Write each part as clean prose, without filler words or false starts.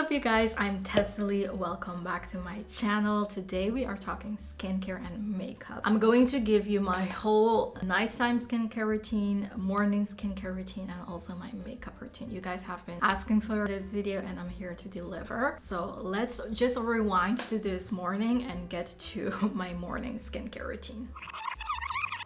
up, you guys? I'm Tessily. Welcome back to my channel. Today we are talking skincare and makeup. I'm going to give you my whole nighttime skincare routine, morning skincare routine, and also my makeup routine. You guys have been asking for this video and I'm here to deliver. So let's just rewind to this morning and get to my morning skincare routine.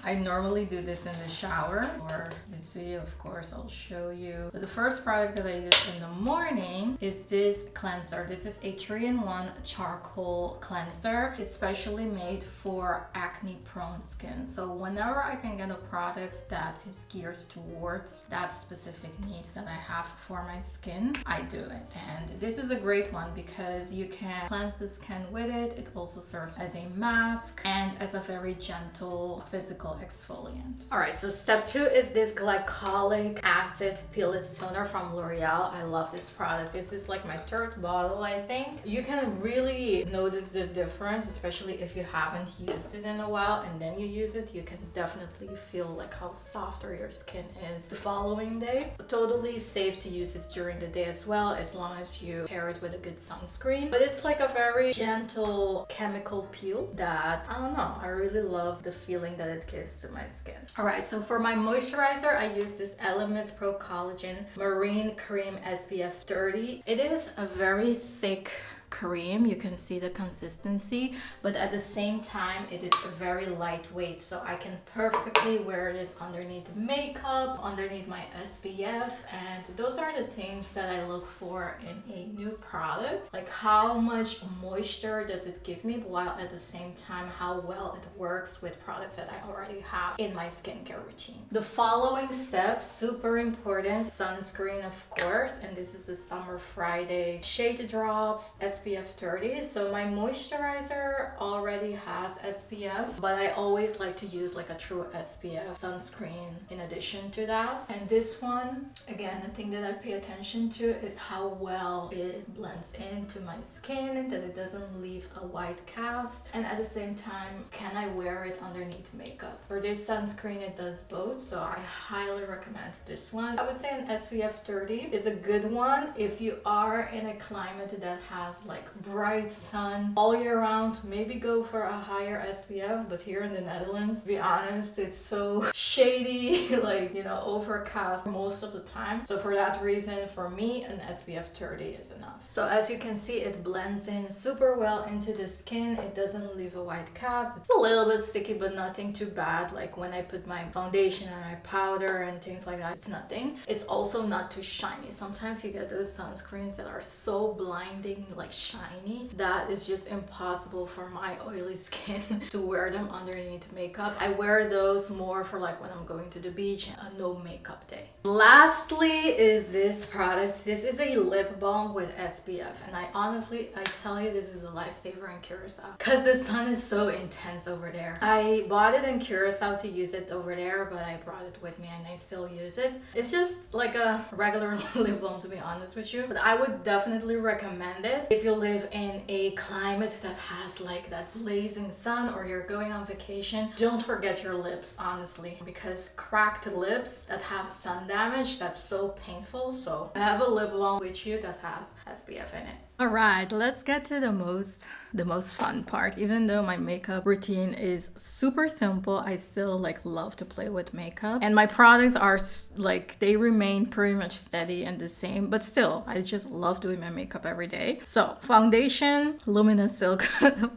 I normally do this in the shower, or this video, of course, I'll show you. But the first product that I use in the morning is this cleanser. This is a 3-in-1 charcoal cleanser, especially made for acne-prone skin. So whenever I can get a product that is geared towards that specific need that I have for my skin, I do it. And this is a great one because you can cleanse the skin with it. It also serves as a mask and as a very gentle physical exfoliant. All right, so step 2 is this glycolic acid peel toner from L'Oreal. I love this product. This is like my 3rd bottle, I think. You can really notice the difference, especially if you haven't used it in a while and then you use it. You can definitely feel like how softer your skin is the following day. Totally safe to use it during the day as well, as long as you pair it with a good sunscreen. But it's like a very gentle chemical peel that, I don't know, I really love the feeling that it gives to my skin. All right, so for my moisturizer, I use this Elemis Pro Collagen Marine Cream SPF 30. It is a very thick cream. You can see the consistency, but at the same time it is very lightweight, so I can perfectly wear this underneath makeup, underneath my SPF. And those are the things that I look for in a new product, like how much moisture does it give me, while at the same time how well it works with products that I already have in my skincare routine. The following steps, super important: sunscreen, of course, and this is the Summer Friday Shade Drops SPF 30. So my moisturizer already has SPF, but I always like to use like a true SPF sunscreen in addition to that. And this one, again, the thing that I pay attention to is how well it blends into my skin, that it doesn't leave a white cast, and at the same time, can I wear it underneath makeup? For this sunscreen, it does both, so I highly recommend this one. I would say an SPF 30 is a good one if you are in a climate that has like bright sun all year round. Maybe go for a higher SPF, but here in the Netherlands, to be honest, it's so shady, like, you know, overcast most of the time. So for that reason, for me, an SPF 30 is enough. So as you can see, it blends in super well into the skin. It doesn't leave a white cast. It's a little bit sticky, but nothing too bad. Like when I put my foundation and my powder and things like that, it's nothing. It's also not too shiny. Sometimes you get those sunscreens that are so blinding, like shiny, that is just impossible for my oily skin to wear them underneath makeup. I wear those more for like when I'm going to the beach, a no makeup day. Lastly is this product. This is a lip balm with SPF, and I tell you, this is a lifesaver in Curacao because the sun is so intense over there. I bought it in Curacao to use it over there, but I brought it with me and I still use it. It's just like a regular lip balm, to be honest with you, but I would definitely recommend it if you live in a climate that has like that blazing sun, or you're going on vacation. Don't forget your lips, honestly, because cracked lips that have sun damage, that's so painful. So have a lip balm with you that has SPF in it. All right, let's get to the most fun part. Even though my makeup routine is super simple, I still like love to play with makeup, and my products are like, they remain pretty much steady and the same, but still I just love doing my makeup every day. So foundation, Luminous Silk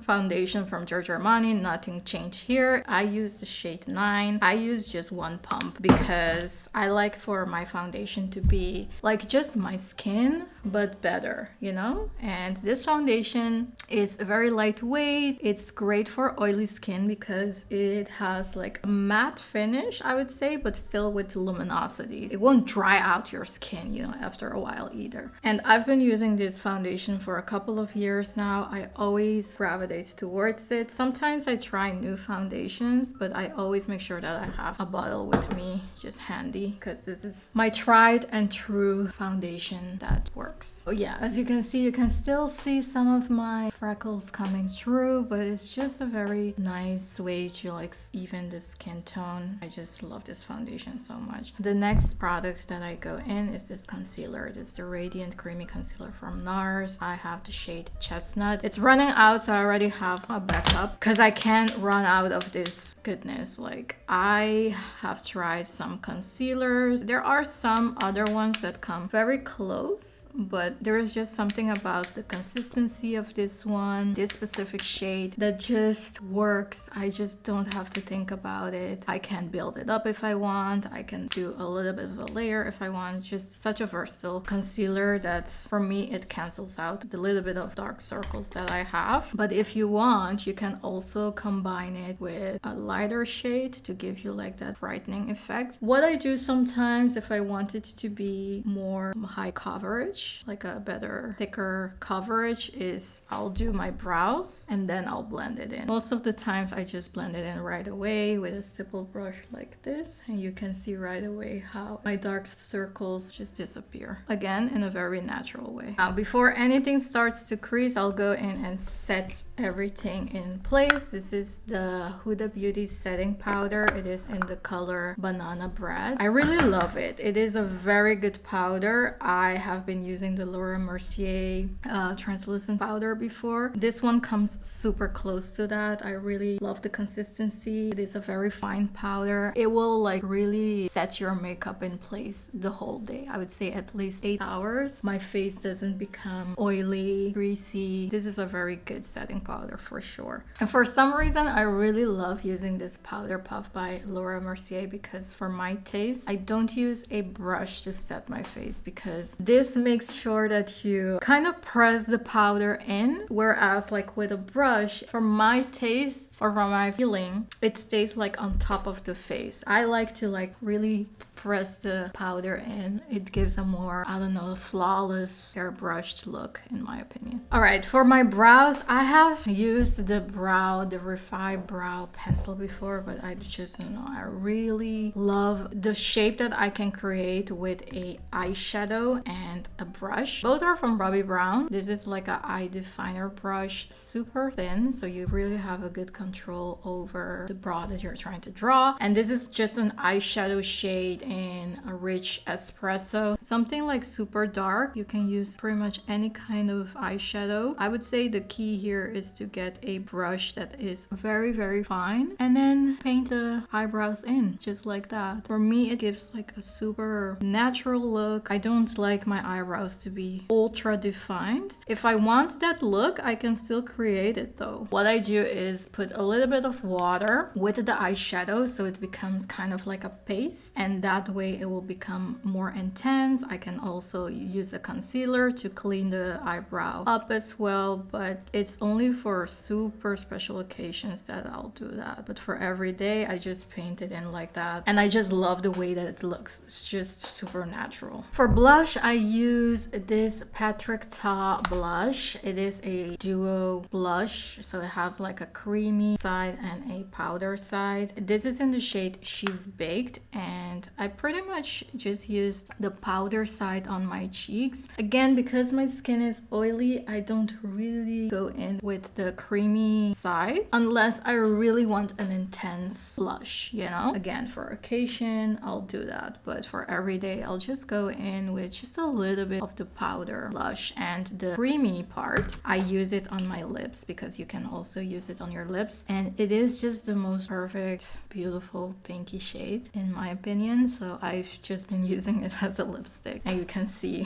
foundation from Giorgio Armani, nothing changed here. I use the shade 9. I use just one pump because I like for my foundation to be like just my skin, but better, you know. And this foundation is very lightweight. It's great for oily skin because it has like a matte finish, I would say, but still with luminosity. It won't dry out your skin, you know, after a while either. And I've been using this foundation for couple of years now. I always gravitate towards it. Sometimes I try new foundations, but I always make sure that I have a bottle with me, just handy, because this is my tried and true foundation that works. Oh yeah, as you can see, you can still see some of my freckles coming through, but it's just a very nice way to like even the skin tone. I just love this foundation so much. The next product that I go in is this concealer. This is the Radiant Creamy Concealer from NARS. I have the shade Chestnut. It's running out, so I already have a backup because I can't run out of this goodness. Like, I have tried some concealers. There are some other ones that come very close, but there is just something about the consistency of this one, this specific shade, that just works. I just don't have to think about it. I can build it up if I want. I can do a little bit of a layer if I want. It's just such a versatile concealer that for me it cancels out the little bit of dark circles that I have. But if you want, you can also combine it with a lighter shade to give you like that brightening effect. What I do sometimes, if I want it to be more high coverage, like a better thicker coverage, is I'll do my brows and then I'll blend it in. Most of the times I just blend it in right away with a stipple brush like this, and you can see right away how my dark circles just disappear, again in a very natural way. Now before anything starts to crease, I'll go in and set everything in place. This is the Huda Beauty setting powder. It is in the color Banana Bread. I really love it. It is a very good powder. I have been using the Laura Mercier translucent powder before. This one comes super close to that. I really love the consistency. It is a very fine powder. It will like really set your makeup in place the whole day. I would say at least 8 hours. My face doesn't become oily, greasy. This is a very good setting powder for sure. And for some reason, I really love using this powder puff by Laura Mercier, because for my taste, I don't use a brush to set my face, because this makes sure that you kind of press the powder in, whereas like with a brush, for my taste or for my feeling, it stays like on top of the face. I like to like really press the powder in. It gives a more, I don't know, flawless airbrushed look in my opinion. All right, for my brows, I have used the Refi brow pencil before, but I just don't know, I really love the shape that I can create with a eyeshadow and a brush. Both are from Bobbi Brown. This is like an eye definer brush, super thin, so you really have a good control over the brow that you're trying to draw. And this is just an eyeshadow shade in a rich espresso, something like super dark. You can use pretty much any kind of eyeshadow. I would say the key here is to get a brush that is very, very fine and then paint the eyebrows in just like that. For me, it gives like a super natural look. I don't like my eyebrows to be ultra defined. If I want that look, I can still create it though. What I do is put a little bit of water with the eyeshadow so it becomes kind of like a paste, and that way it will become more intense. I can also use a concealer to clean the eyebrow up as well, but it's only for super special occasions that I'll do that. But for every day, I just paint it in like that, and I just love the way that it looks. It's just super natural. For blush, I use this Patrick Ta blush. It is a duo blush, so it has like a creamy side and a powder side. This is in the shade She's Baked, and I pretty much just used the powder side on my cheeks. Again, because my skin is oily, I don't really go in with the creamy side unless I really want an intense blush, you know? Again, for occasion, I'll do that, but for every day, I'll just go in with just a little bit of the powder blush, and the creamy part, I use it on my lips because you can also use it on your lips, and it is just the most perfect, beautiful pinky shade in my opinion. So I've just been using it as a lipstick, and you can see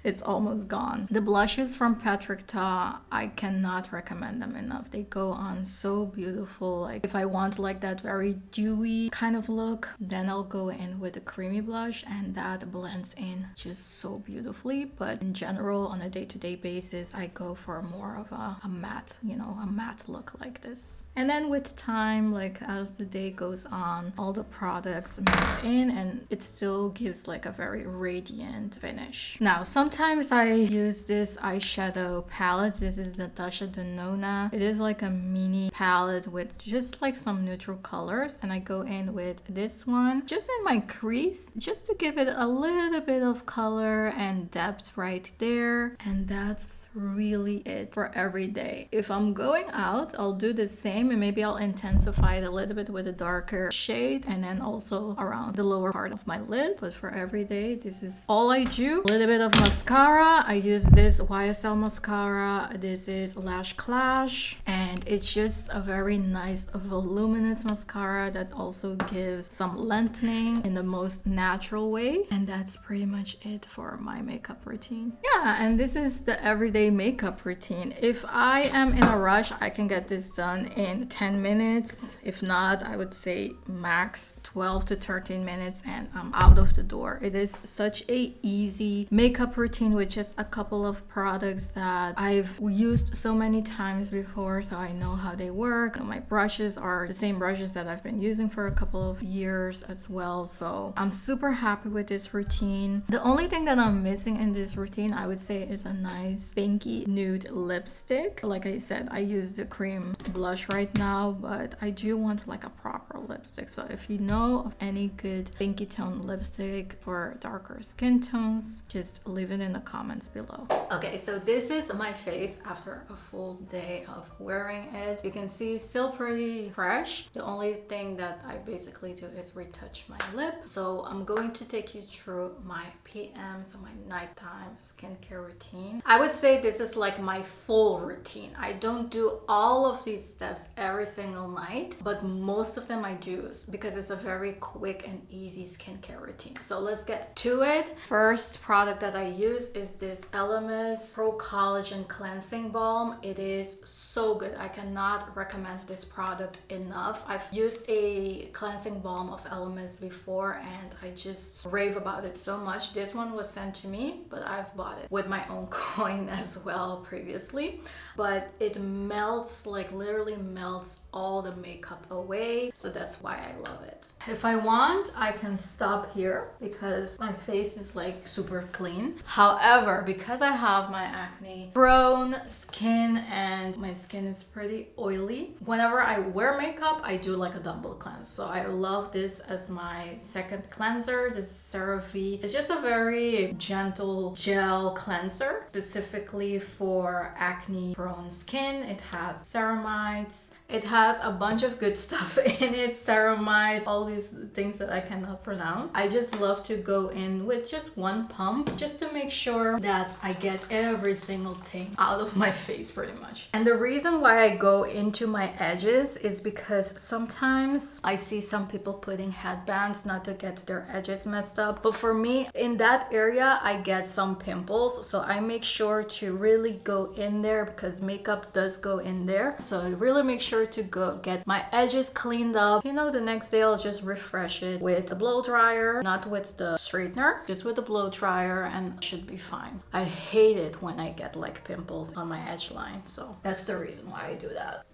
it's almost gone. The blushes from Patrick Ta, I cannot recommend them enough. They go on so beautiful. Like if I want like that very dewy kind of look, then I'll go in with a creamy blush, and that blends in just so beautifully. But in general, on a day-to-day basis, I go for more of a matte, you know, a matte look like this. And then with time, like as the day goes on, all the products melt in and it still gives like a very radiant finish. Now, sometimes I use this eyeshadow eyeshadow palette. This is Natasha Denona. It is like a mini palette with just like some neutral colors, and I go in with this one just in my crease just to give it a little bit of color and depth right there. And that's really it for every day. If I'm going out, I'll do the same, and maybe I'll intensify it a little bit with a darker shade, and then also around the lower part of my lid. But for every day, this is all I do. A little bit of mascara. I use this YSL mascara. This is Lash Clash, and it's just a very nice voluminous mascara that also gives some lengthening in the most natural way. And that's pretty much it for my makeup routine. Yeah, and this is the everyday makeup routine. If I am in a rush, I can get this done in 10 minutes. If not, I would say max 12 to 13 minutes and I'm out of the door. It is such a easy makeup routine with just a couple of products that I've used so many times before, so I know how they work. My brushes are the same brushes that I've been using for a couple of years as well, so I'm super happy with this routine. The only thing that I'm missing in this routine, I would say, is a nice pinky nude lipstick. Like I said, I use the cream blush right now, but I do want like a proper lipstick. So if you know of any good pinky tone lipstick for darker skin tones, just leave it in the comments below. Okay, so this is my face after a full day of wearing it. You can see still pretty fresh. The only thing that I basically do is retouch my lip. So I'm going to take you through my PM, so my nighttime skincare routine. I would say this is like my full routine. I don't do all of these steps every single night, but most of them I do because it's a very quick and easy skincare routine. So let's get to it. First product that I use is this Elemis Pro Collagen Cleansing Balm. It is so good. I cannot recommend this product enough. I've used a cleansing balm of Elemis before and I just rave about it so much. This one was sent to me, but I've bought it with my own coin as well previously. But it melts, like literally melts all the makeup away. So that's why I love it. If I want, I can stop here because my face is like super clean. However, because I have my acne prone skin and my skin is pretty oily, whenever I wear makeup, I do like a double cleanse. So I love this as my second cleanser. This is CeraVe. It's just a very gentle gel cleanser specifically for acne prone skin. It has ceramides. It has a bunch of good stuff in it, ceramides, all these things that I cannot pronounce. I just love to go in with just one pump just to make sure that I get every single thing out of my face pretty much. And the reason why I go into my edges is because sometimes I see some people putting headbands not to get their edges messed up. But for me, in that area, I get some pimples. So I make sure to really go in there because makeup does go in there. So I really make sure to go get my edges cleaned up. You know, the next day I'll just refresh it with the blow dryer, not with the straightener, just with the blow dryer, and it should be fine. I hate it when I get like pimples on my edge line, so that's the reason why I do that.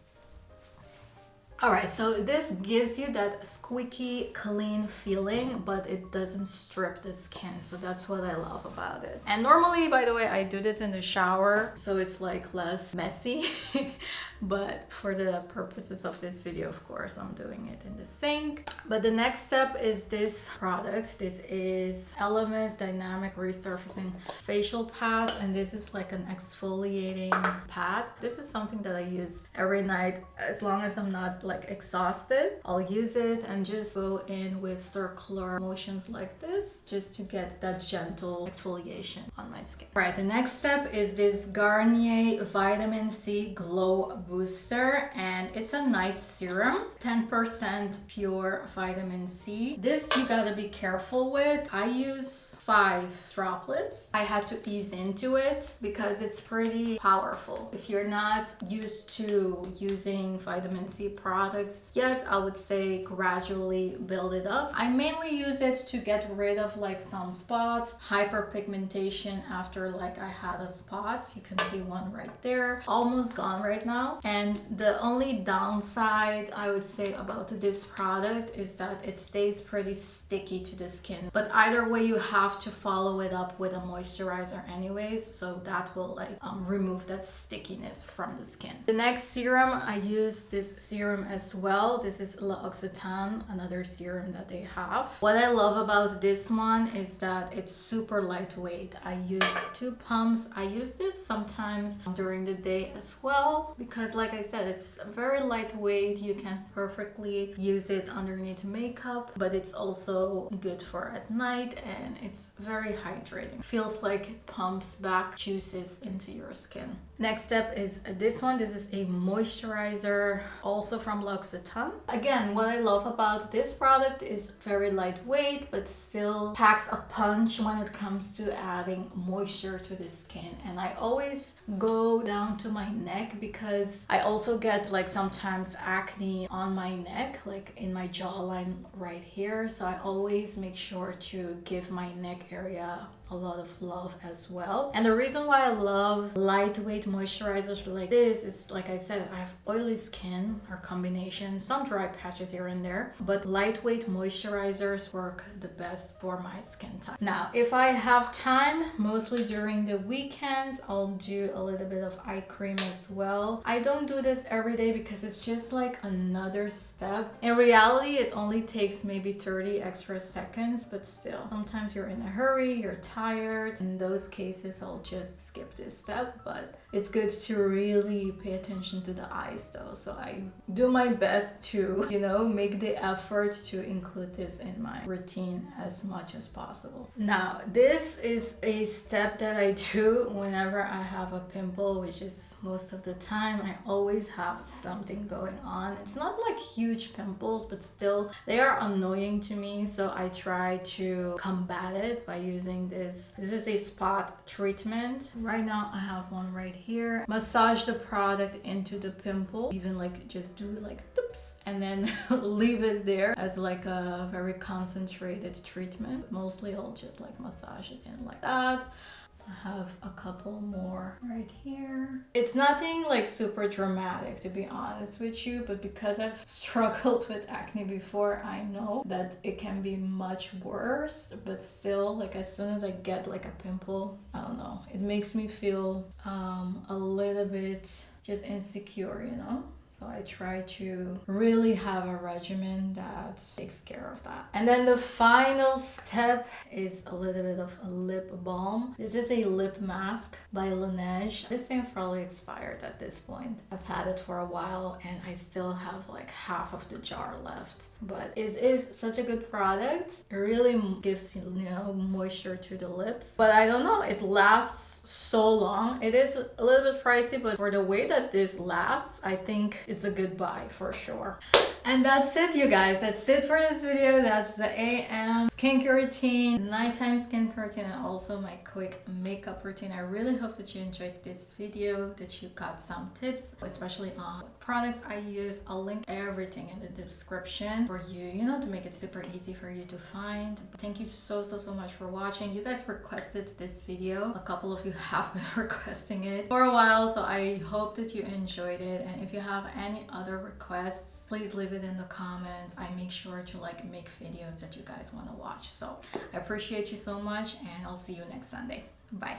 Alright, so this gives you that squeaky clean feeling, but it doesn't strip the skin, so that's what I love about it. And normally, by the way, I do this in the shower, so it's like less messy. But for the purposes of this video, of course, I'm doing it in the sink. But the next step is this product. This is Elemis Dynamic Resurfacing Facial Pad, and this is like an exfoliating pad. This is something that I use every night as long as I'm not like exhausted. I'll use it and just go in with circular motions like this just to get that gentle exfoliation on my skin. Right, the next step is this Garnier Vitamin C Glow Booster, and it's a night serum, 10% pure vitamin C. This you gotta be careful with. I use 5 droplets. I had to ease into it because it's pretty powerful. If you're not used to using vitamin C products yet, I would say gradually build it up. I mainly use it to get rid of like some spots, hyperpigmentation after like I had a spot. You can see one right there, almost gone right now. now. And the only downside I would say about this product is that it stays pretty sticky to the skin. But either way, you have to follow it up with a moisturizer anyways, so that will like remove that stickiness from the skin. The next serum, I use this serum as well. This is L'Occitane, another serum that they have. What I love about this one is that it's super lightweight. I use 2 pumps. I use this sometimes during the day as well because, like I said, it's very lightweight. You can perfectly use it underneath makeup, but it's also good for at night, and it's very hydrating. Feels like it pumps back juices into your skin. Next step is this one. This is a moisturizer, also from L'Occitane. Again, what I love about this product is very lightweight, but still packs a punch when it comes to adding moisture to the skin. And I always go down to my neck because I also get like sometimes acne on my neck, like in my jawline right here. So I always make sure to give my neck area a lot of love as well. And the reason why I love lightweight moisturizers like this is, like I said, I have oily skin or combination, some dry patches here and there, but lightweight moisturizers work the best for my skin type. Now, if I have time, mostly during the weekends, I'll do a little bit of eye cream as well. I don't do this every day because it's just like another step. In reality, it only takes maybe 30 extra seconds, but still, sometimes you're in a hurry, you're tired. In those cases, I'll just skip this step, but it's good to really pay attention to the eyes though. So I do my best to, you know, make the effort to include this in my routine as much as possible. Now, this is a step that I do whenever I have a pimple, which is most of the time. I always have something going on. It's not like huge pimples, but still they are annoying to me. So I try to combat it by using this. This is a spot treatment. Right now I have one right here. Massage the product into the pimple, even like just do like doops, and then leave it there as like a very concentrated treatment. Mostly I'll just like massage it in like that. I have a couple more right here. It's nothing like super dramatic, to be honest with you, but because I've struggled with acne before, I know that it can be much worse. But still, like as soon as I get like a pimple, I don't know, it makes me feel a little bit just insecure, you know? So I try to really have a regimen that takes care of that. And then the final step is a little bit of a lip balm. This is a lip mask by Laneige. This thing's probably expired at this point. I've had it for a while and I still have like half of the jar left. But it is such a good product. It really gives, you know, moisture to the lips. But I don't know, it lasts so long. It is a little bit pricey, but for the way that this lasts, I think it's a good buy for sure. And that's it, you guys. That's it for this video. That's the AM skincare routine, nighttime skincare routine, and also my quick makeup routine. I really hope that you enjoyed this video, that you got some tips, especially on what products I use. I'll link everything in the description for you, you know, to make it super easy for you to find. Thank you so much for watching. You guys requested this video. A couple of you have been requesting it for a while, so I hope that you enjoyed it. And if you have any other requests, please leave it in the comments. I make sure to like make videos that you guys want to watch. So I appreciate you so much, and I'll see you next Sunday. Bye.